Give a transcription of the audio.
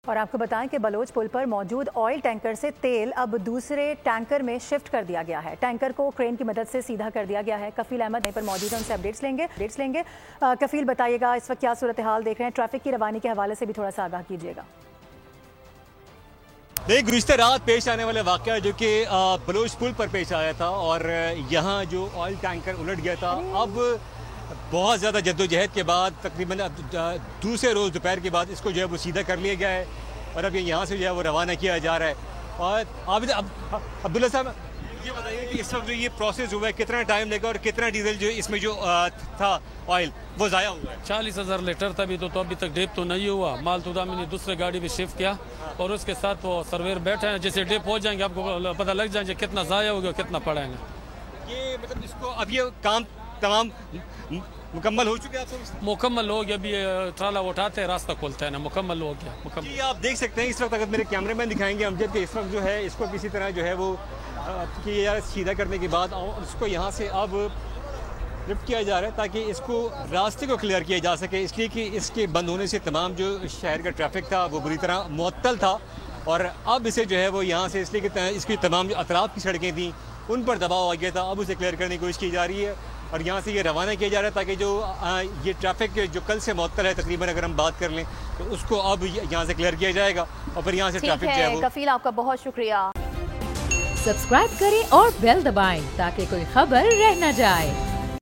और आपको बताएं कि बलोच पुल पर मौजूद ऑयल टैंकर से तेल अब दूसरे टैंकर में शिफ्ट कर दिया गया है। टैंकर को क्रेन की मदद से सीधा कर दिया गया है। कफील अहमद यहीं पर मौजूद है, उनसे अपडेट्स लेंगे। कफील बताइएगा इस वक्त क्या सूरत हाल देख रहे हैं, ट्रैफिक की रवानी के हवाले से भी थोड़ा सा आगाह कीजिएगा। देखिए, गुज़िश्ता रात पेश आने वाला वाक़या जो कि बलोच पुल पर पेश आया था और यहाँ जो ऑयल टैंकर उलट गया था, अब बहुत ज़्यादा जद्दोजहद के बाद तकरीबन दूसरे रोज़ दोपहर के बाद इसको जो है वो सीधा कर लिया गया है और अब यहाँ से जो है वो रवाना किया जा रहा है। और अब्दुल्ला साहब, ये बताइए कि इस वक्त जो ये प्रोसेस हुआ है कितना टाइम लेगा और कितना डीजल जो इसमें जो था ऑयल वो ज़ाया हुआ है? 40,000 लीटर था तो अभी तक डेप तो नहीं हुआ। माल तो मैंने दूसरे गाड़ी में शिफ्ट किया और उसके साथ वो सर्वेयर बैठे हैं। जैसे डेप हो जाएंगे आपको पता लग जाएंगे कितना ज़ाया हो गया, कितना पड़ेंगे। ये मतलब इसको अब ये काम तमाम मुकम्मल हो चुके हैं? मुकम्मल हो गया। अभी ट्राला उठाते हैं, रास्ता खोलते हैं ना, मुकम्मल हो गया। मुकम्मल आप देख सकते हैं इस वक्त, अगर मेरे कैमरामैन दिखाएंगे अमजद के, इस वक्त जो है इसको किसी तरह जो है वो किया सीधा करने के बाद उसको यहाँ से अब लिफ्ट किया जा रहा है ताकि इसको रास्ते को क्लियर किया जा सके, इसलिए कि इसके बंद होने से तमाम जो शहर का ट्रैफिक था वो बुरी तरह मुअत्तल था। और अब इसे जो है वो यहाँ से इसलिए कि इसकी तमाम जो अतराफ की सड़कें थी उन पर दबाव आ गया था, अब उसे क्लियर करने की कोशिश की जा रही है और यहाँ से ये रवाना किया जा रहा है ताकि जो ये ट्रैफिक जो कल से मुअत्तल है तकरीबन, अगर हम बात कर लें तो उसको अब यहाँ से क्लियर किया जाएगा और फिर यहाँ से ट्रैफिक जो है वो। कफील, आपका बहुत शुक्रिया। सब्सक्राइब करें और बेल दबाएं ताकि कोई खबर रह न जाए।